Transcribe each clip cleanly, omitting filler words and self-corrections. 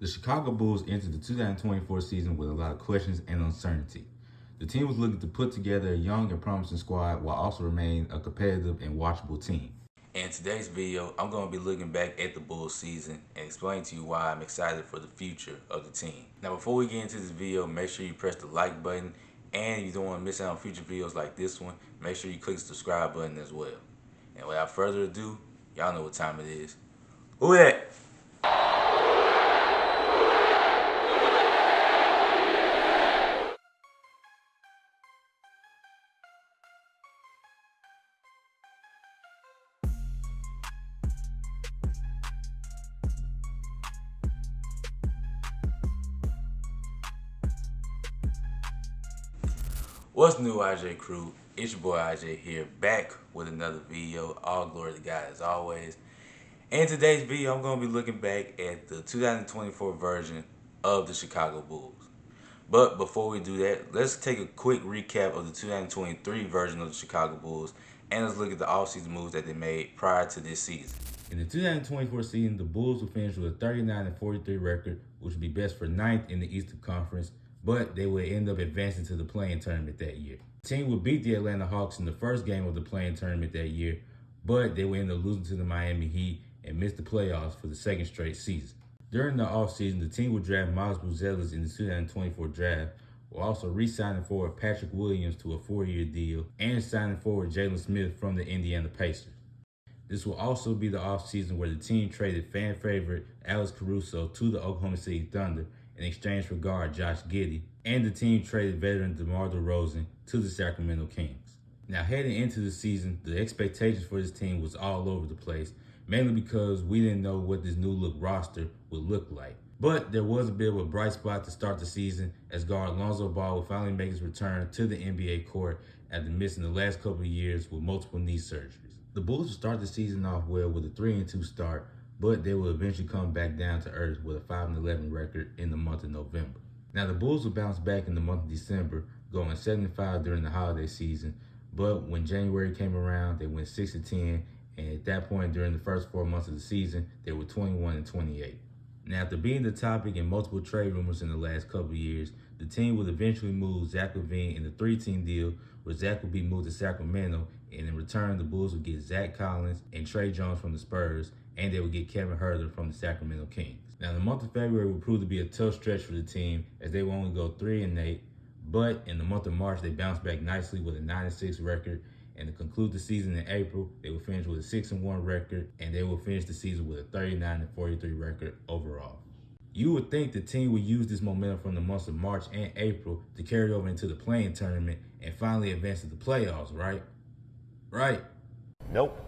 The Chicago Bulls entered the 2024 season with a lot of questions and uncertainty. The team was looking to put together a young and promising squad while also remaining a competitive and watchable team. In today's video, I'm going to be looking back at the Bulls season and explain to you why I'm excited for the future of the team. Now, before we get into this video, make sure you press the like button, and if you don't want to miss out on future videos like this one, make sure you click the subscribe button as well. And without further ado, y'all know what time it is. Who that? What's new, IJ crew? It's your boy IJ here, back with another video. All glory to God as always. In today's video, I'm going to be looking back at the 2024 version of the Chicago Bulls. But before we do that, let's take a quick recap of the 2023 version of the Chicago Bulls, and let's look at the offseason moves that they made prior to this season. In the 2024 season, the Bulls will finish with a 39-43 record, which would be best for 9th in the Eastern Conference, but they would end up advancing to the play-in tournament that year. The team would beat the Atlanta Hawks in the first game of the play-in tournament that year, but they would end up losing to the Miami Heat and miss the playoffs for the second straight season. During the offseason, the team would draft Miles Buzelis in the 2024 draft, while also re-signing forward Patrick Williams to a 4-year deal and signing forward Jalen Smith from the Indiana Pacers. This will also be the offseason where the team traded fan favorite Alex Caruso to the Oklahoma City Thunder in exchange for guard Josh Giddey, and the team traded veteran DeMar DeRozan to the Sacramento Kings. Now, heading into the season, the expectations for this team was all over the place, mainly because we didn't know what this new look roster would look like. But there was a bit of a bright spot to start the season, as guard Lonzo Ball would finally make his return to the NBA court after missing the last couple of years with multiple knee surgeries. The Bulls would start the season off well with a 3-2 start, but they will eventually come back down to earth with a 5-11 record in the month of November. Now, the Bulls will bounce back in the month of December, going 7-5 during the holiday season, but when January came around, they went 6-10, and at that point during the first 4 months of the season, they were 21-28. Now, after being the topic in multiple trade rumors in the last couple of years, the team would eventually move Zach LaVine in the 3-team deal, where Zach would be moved to Sacramento, and in return, the Bulls would get Zach Collins and Trey Jones from the Spurs, and they would get Kevin Huerter from the Sacramento Kings. Now, the month of February would prove to be a tough stretch for the team, as they will only go 3-8, but in the month of March, they bounced back nicely with a 9-6 record, and to conclude the season in April, they will finish with a 6-1 record, and they will finish the season with a 39-43 record overall. You would think the team would use this momentum from the months of March and April to carry over into the play-in tournament and finally advance to the playoffs, right? Right. Nope.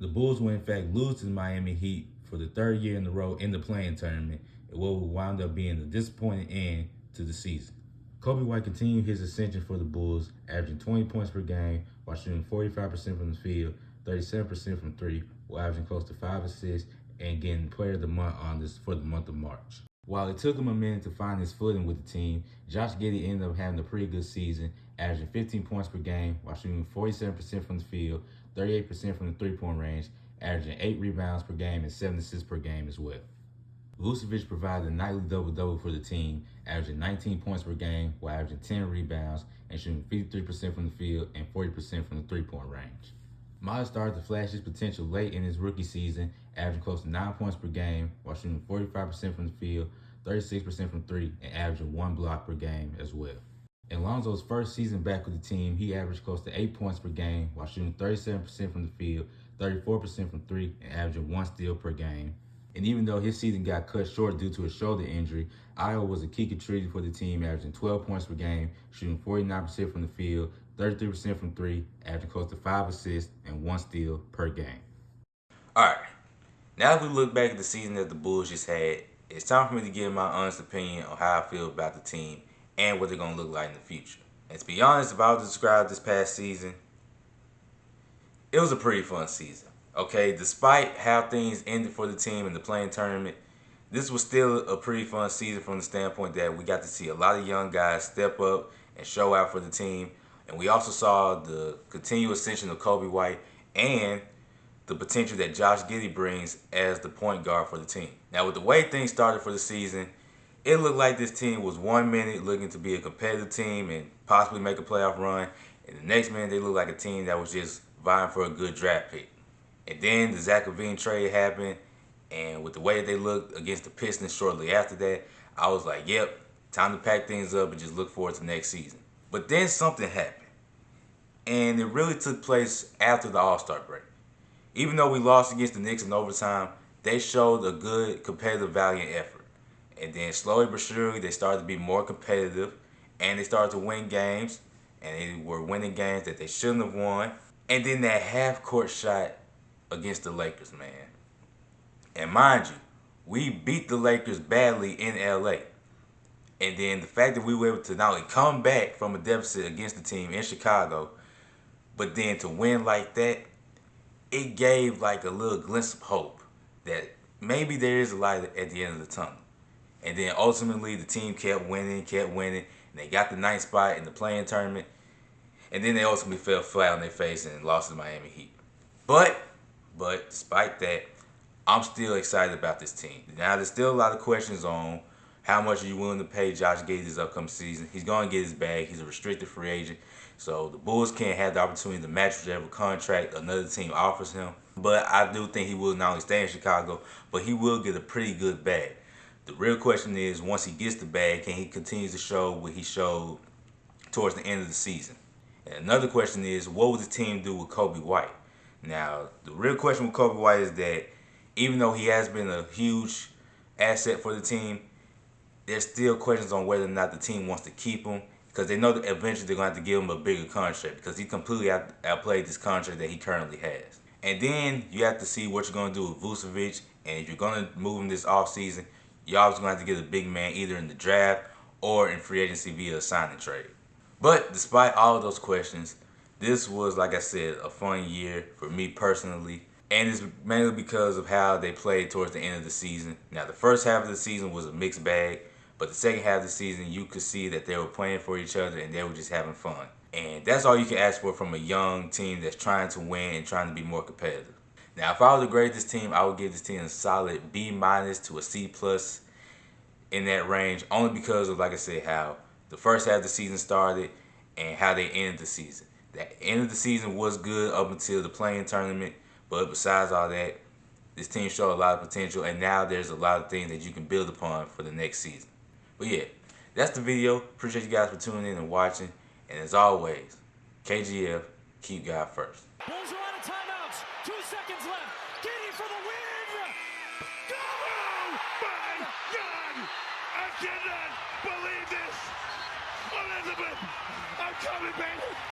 The Bulls will in fact lose to the Miami Heat for the third year in a row in the play-in tournament, and what will wind up being a disappointing end to the season. Coby White continued his ascension for the Bulls, averaging 20 points per game while shooting 45% from the field, 37% from three, while averaging close to 5 assists and getting Player of the Month honors for the month of March. While it took him a minute to find his footing with the team, Josh Giddey ended up having a pretty good season, averaging 15 points per game while shooting 47% from the field, 38% from the three-point range, averaging 8 rebounds per game and 7 assists per game as well. Vucevic provided a nightly double-double for the team, averaging 19 points per game while averaging 10 rebounds and shooting 53% from the field and 40% from the three-point range. Miles started to flash his potential late in his rookie season, averaging close to 9 points per game while shooting 45% from the field, 36% from three, and averaging 1 block per game as well. In Lonzo's first season back with the team, he averaged close to 8 points per game while shooting 37% from the field, 34% from three, and averaging 1 steal per game. And even though his season got cut short due to a shoulder injury, Iowa was a key contributor for the team, averaging 12 points per game, shooting 49% from the field, 33% from three, averaging close to 5 assists and 1 steal per game. All right, now that we look back at the season that the Bulls just had, it's time for me to give my honest opinion on how I feel about the team and what they're going to look like in the future. And to be honest, if I was to describe this past season, it was a pretty fun season. Okay, despite how things ended for the team in the play-in tournament, this was still a pretty fun season from the standpoint that we got to see a lot of young guys step up and show out for the team. And we also saw the continued ascension of Coby White and the potential that Josh Giddey brings as the point guard for the team. Now, with the way things started for the season, it looked like this team was 1 minute looking to be a competitive team and possibly make a playoff run, and the next minute they looked like a team that was just vying for a good draft pick. And then the Zach LaVine trade happened, and with the way they looked against the Pistons shortly after that, I was like, yep, time to pack things up and just look forward to next season. But then something happened, and it really took place after the All-Star break. Even though we lost against the Knicks in overtime, they showed a good competitive, valiant effort. And then slowly but surely, they started to be more competitive, and they started to win games, and they were winning games that they shouldn't have won. And then that half-court shot against the Lakers, man. And mind you, we beat the Lakers badly in LA. And then the fact that we were able to not only come back from a deficit against the team in Chicago, but then to win like that, it gave like a little glimpse of hope that maybe there is a light at the end of the tunnel. And then ultimately the team kept winning, and they got the ninth spot in the play-in tournament. And then they ultimately fell flat on their face and lost to the Miami Heat. But despite that, I'm still excited about this team. Now, there's still a lot of questions on how much are you willing to pay Josh Giddey this upcoming season. He's going to get his bag. He's a restricted free agent. So the Bulls can't have the opportunity to match whatever contract another team offers him. But I do think he will not only stay in Chicago, but he will get a pretty good bag. The real question is, once he gets the bag, can he continue to show what he showed towards the end of the season? And another question is, what would the team do with Coby White? Now, the real question with Coby White is that even though he has been a huge asset for the team, there's still questions on whether or not the team wants to keep him, because they know that eventually they're going to have to give him a bigger contract because he completely outplayed this contract that he currently has. And then you have to see what you're going to do with Vucevic, and if you're going to move him this offseason, you're always going to have to get a big man either in the draft or in free agency via a signing trade. But despite all of those questions, this was, like I said, a fun year for me personally. And it's mainly because of how they played towards the end of the season. Now, the first half of the season was a mixed bag, but the second half of the season, you could see that they were playing for each other and they were just having fun. And that's all you can ask for from a young team that's trying to win and trying to be more competitive. Now, if I was to grade this team, I would give this team a solid B- to a C+ in that range, only because of, like I said, how the first half of the season started and how they ended the season. The end of the season was good up until the play-in tournament, but besides all that, this team showed a lot of potential, and now there's a lot of things that you can build upon for the next season. But yeah, that's the video. Appreciate you guys for tuning in and watching. And as always, KGF, keep God first. Bulls are out of timeouts. 2 seconds left. Giddey for the win. Go! Oh my God! I cannot believe this. Elizabeth, I'm coming, baby.